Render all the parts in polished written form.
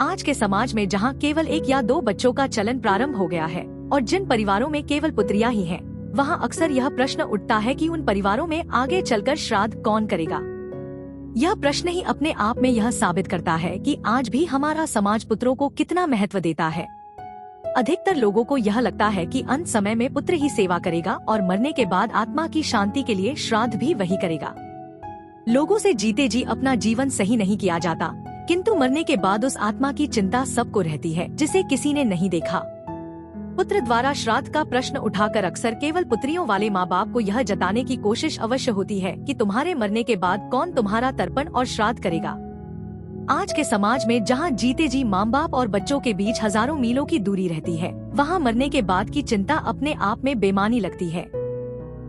आज के समाज में जहाँ केवल 1 या 2 बच्चों का चलन प्रारंभ हो गया है और जिन परिवारों में केवल पुत्रियां ही हैं, वहाँ अक्सर यह प्रश्न उठता है कि उन परिवारों में आगे चलकर श्राद्ध कौन करेगा। यह प्रश्न ही अपने आप में यह साबित करता है कि आज भी हमारा समाज पुत्रों को कितना महत्व देता है। अधिकतर लोगों को यह लगता है कि अंत समय में पुत्र ही सेवा करेगा और मरने के बाद आत्मा की शांति के लिए श्राद्ध भी वही करेगा। लोगों से जीते जी अपना जीवन सही नहीं किया जाता, किंतु मरने के बाद उस आत्मा की चिंता सबको रहती है जिसे किसी ने नहीं देखा। पुत्र द्वारा श्राद्ध का प्रश्न उठाकर अक्सर केवल पुत्रियों वाले माँ बाप को यह जताने की कोशिश अवश्य होती है कि तुम्हारे मरने के बाद कौन तुम्हारा तर्पण और श्राद्ध करेगा। आज के समाज में जहाँ जीते जी माँ बाप और बच्चों के बीच हजारों मीलों की दूरी रहती है, वहाँ मरने के बाद की चिंता अपने आप में बेमानी लगती है।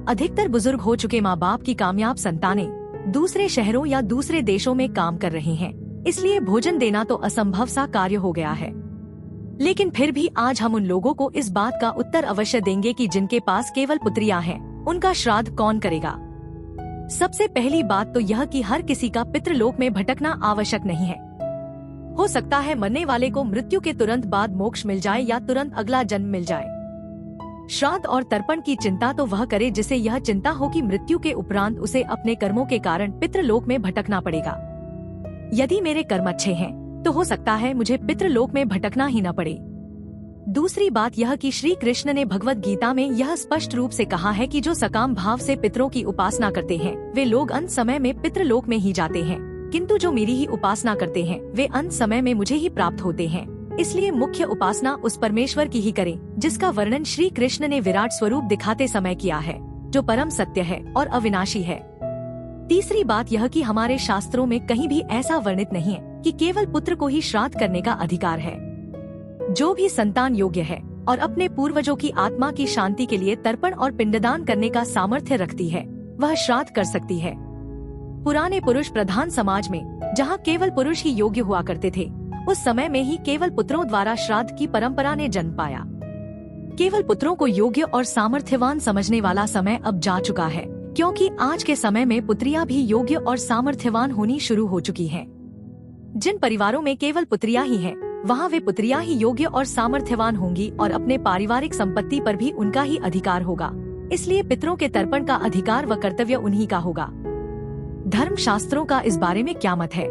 अधिकतर बुजुर्ग हो चुके माँ बाप की कामयाब संतानें दूसरे शहरों या दूसरे देशों में काम कर रहे हैं, इसलिए भोजन देना तो असंभव सा कार्य हो गया है। लेकिन फिर भी आज हम उन लोगों को इस बात का उत्तर अवश्य देंगे कि जिनके पास केवल पुत्रियां हैं, उनका श्राद्ध कौन करेगा। सबसे पहली बात तो यह कि हर किसी का पितृलोक में भटकना आवश्यक नहीं है। हो सकता है मरने वाले को मृत्यु के तुरंत बाद मोक्ष मिल जाए या तुरंत अगला जन्म मिल जाए। श्राद्ध और तर्पण की चिंता तो वह करे जिसे यह चिंता हो कि मृत्यु के उपरांत उसे अपने कर्मों के कारण पितृलोक में भटकना पड़ेगा। यदि मेरे कर्म अच्छे हैं तो हो सकता है मुझे पितृलोक में भटकना ही न पड़े। दूसरी बात यह कि श्री कृष्ण ने भगवत गीता में यह स्पष्ट रूप से कहा है कि जो सकाम भाव से पितरों की उपासना करते हैं वे लोग अंत समय में पितृलोक में ही जाते हैं, किंतु जो मेरी ही उपासना करते हैं वे अंत समय में मुझे ही प्राप्त होते हैं। इसलिए मुख्य उपासना उस परमेश्वर की ही करें जिसका वर्णन श्री कृष्ण ने विराट स्वरूप दिखाते समय किया है, जो परम सत्य है और अविनाशी है। तीसरी बात यह कि हमारे शास्त्रों में कहीं भी ऐसा वर्णित नहीं है कि केवल पुत्र को ही श्राद्ध करने का अधिकार है। जो भी संतान योग्य है और अपने पूर्वजों की आत्मा की शांति के लिए तर्पण और पिंडदान करने का सामर्थ्य रखती है, वह श्राद्ध कर सकती है। पुराने पुरुष प्रधान समाज में जहाँ केवल पुरुष ही योग्य हुआ करते थे, उस समय में ही केवल पुत्रों द्वारा श्राद्ध की परंपरा ने जन्म पाया। केवल पुत्रों को योग्य और सामर्थ्यवान समझने वाला समय अब जा चुका है, क्योंकि आज के समय में पुत्रियां भी योग्य और सामर्थ्यवान होनी शुरू हो चुकी हैं। जिन परिवारों में केवल पुत्रियां ही हैं, वहां वे पुत्रियां ही योग्य और सामर्थ्यवान होंगी और अपने पारिवारिक संपत्ति पर भी उनका ही अधिकार होगा। इसलिए पितरों के तर्पण का अधिकार व कर्तव्य उन्हीं का होगा। धर्म शास्त्रों का इस बारे में क्या मत है?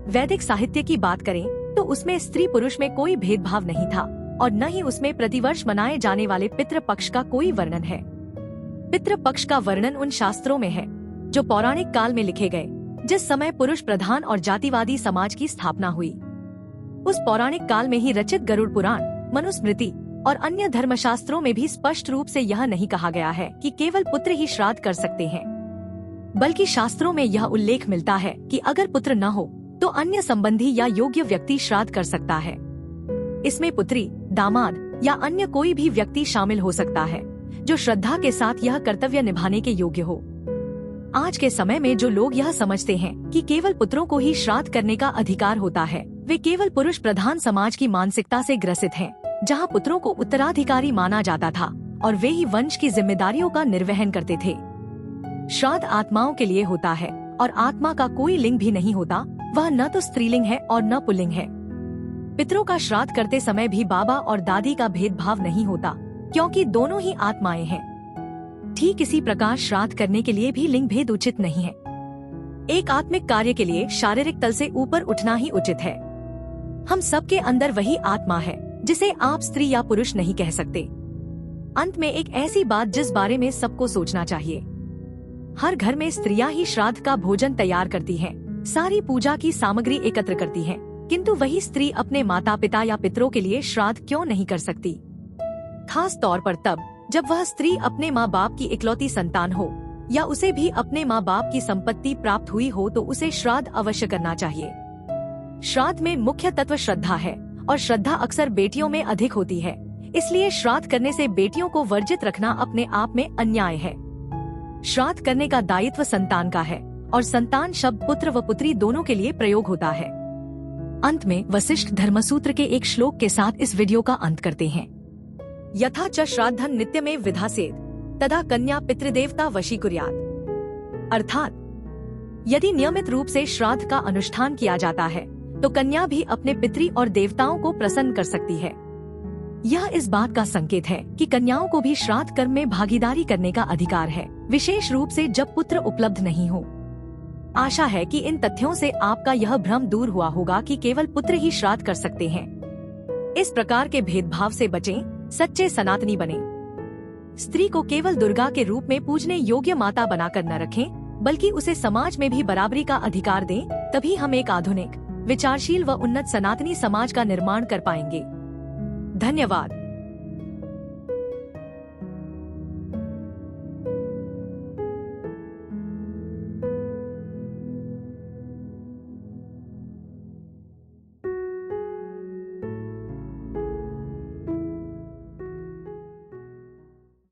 वैदिक साहित्य की बात करें तो उसमें स्त्री पुरुष में कोई भेदभाव नहीं था और न ही उसमें प्रतिवर्ष मनाए जाने वाले पितृ पक्ष का कोई वर्णन है। पितृ पक्ष का वर्णन उन शास्त्रों में है जो पौराणिक काल में लिखे गए, जिस समय पुरुष प्रधान और जातिवादी समाज की स्थापना हुई। उस पौराणिक काल में ही रचित गरुड़ पुराण, मनुस्मृति और अन्य धर्मशास्त्रों में भी स्पष्ट रूप से यह नहीं कहा गया है कि केवल पुत्र ही श्राद्ध कर सकते हैं, बल्कि शास्त्रों में यह उल्लेख मिलता है कि अगर पुत्र न हो तो अन्य संबंधी या योग्य व्यक्ति श्राद्ध कर सकता है। इसमें पुत्री, दामाद या अन्य कोई भी व्यक्ति शामिल हो सकता है जो श्रद्धा के साथ यह कर्तव्य निभाने के योग्य हो। आज के समय में जो लोग यह समझते हैं कि केवल पुत्रों को ही श्राद्ध करने का अधिकार होता है, वे केवल पुरुष प्रधान समाज की मानसिकता से ग्रसित हैं, जहां पुत्रों को उत्तराधिकारी माना जाता था और वे ही वंश की जिम्मेदारियों का निर्वहन करते थे। श्राद्ध आत्माओं के लिए होता है और आत्मा का कोई लिंग भी नहीं होता, वह न तो स्त्रीलिंग है और न पुल्लिंग है। पितरों का श्राद्ध करते समय भी बाबा और दादी का भेदभाव नहीं होता, क्योंकि दोनों ही आत्माएं हैं। ठीक इसी प्रकार श्राद्ध करने के लिए भी लिंग भेद उचित नहीं है। एक आत्मिक कार्य के लिए शारीरिक तल से ऊपर उठना ही उचित है। हम सबके अंदर वही आत्मा है जिसे आप स्त्री या पुरुष नहीं कह सकते। अंत में एक ऐसी बात जिस बारे में सबको सोचना चाहिए। हर घर में स्त्रियां ही श्राद्ध का भोजन तैयार करती हैं, सारी पूजा की सामग्री एकत्र करती हैं, किंतु वही स्त्री अपने माता पिता या पितरों के लिए श्राद्ध क्यों नहीं कर सकती? खास तौर पर तब जब वह स्त्री अपने माँ बाप की इकलौती संतान हो या उसे भी अपने माँ बाप की संपत्ति प्राप्त हुई हो, तो उसे श्राद्ध अवश्य करना चाहिए। श्राद्ध में मुख्य तत्व श्रद्धा है और श्रद्धा अक्सर बेटियों में अधिक होती है, इसलिए श्राद्ध करने से बेटियों को वर्जित रखना अपने आप में अन्याय है। श्राद्ध करने का दायित्व संतान का है और संतान शब्द पुत्र व पुत्री दोनों के लिए प्रयोग होता है। अंत में वशिष्ठ धर्मसूत्र के एक श्लोक के साथ इस वीडियो का अंत करते हैं। यथा च श्राद्धं नित्यमेव विधासेत् तदा कन्या पितृदेवता वशीकुर्यात्। अर्थात यदि नियमित रूप से श्राद्ध का अनुष्ठान किया जाता है तो कन्या भी अपने पितृ और देवताओं को प्रसन्न कर सकती है। यह इस बात का संकेत है कि कन्याओं को भी श्राद्ध कर्म में भागीदारी करने का अधिकार है, विशेष रूप से जब पुत्र उपलब्ध नहीं हो। आशा है कि इन तथ्यों से आपका यह भ्रम दूर हुआ होगा कि केवल पुत्र ही श्राद्ध कर सकते हैं। इस प्रकार के भेदभाव से बचें, सच्चे सनातनी बने। स्त्री को केवल दुर्गा के रूप में पूजने योग्य माता बनाकर न रखें, बल्कि उसे समाज में भी बराबरी का अधिकार दें, तभी हम एक आधुनिक, विचारशील व उन्नत सनातनी समाज का निर्माण कर पाएंगे। धन्यवाद।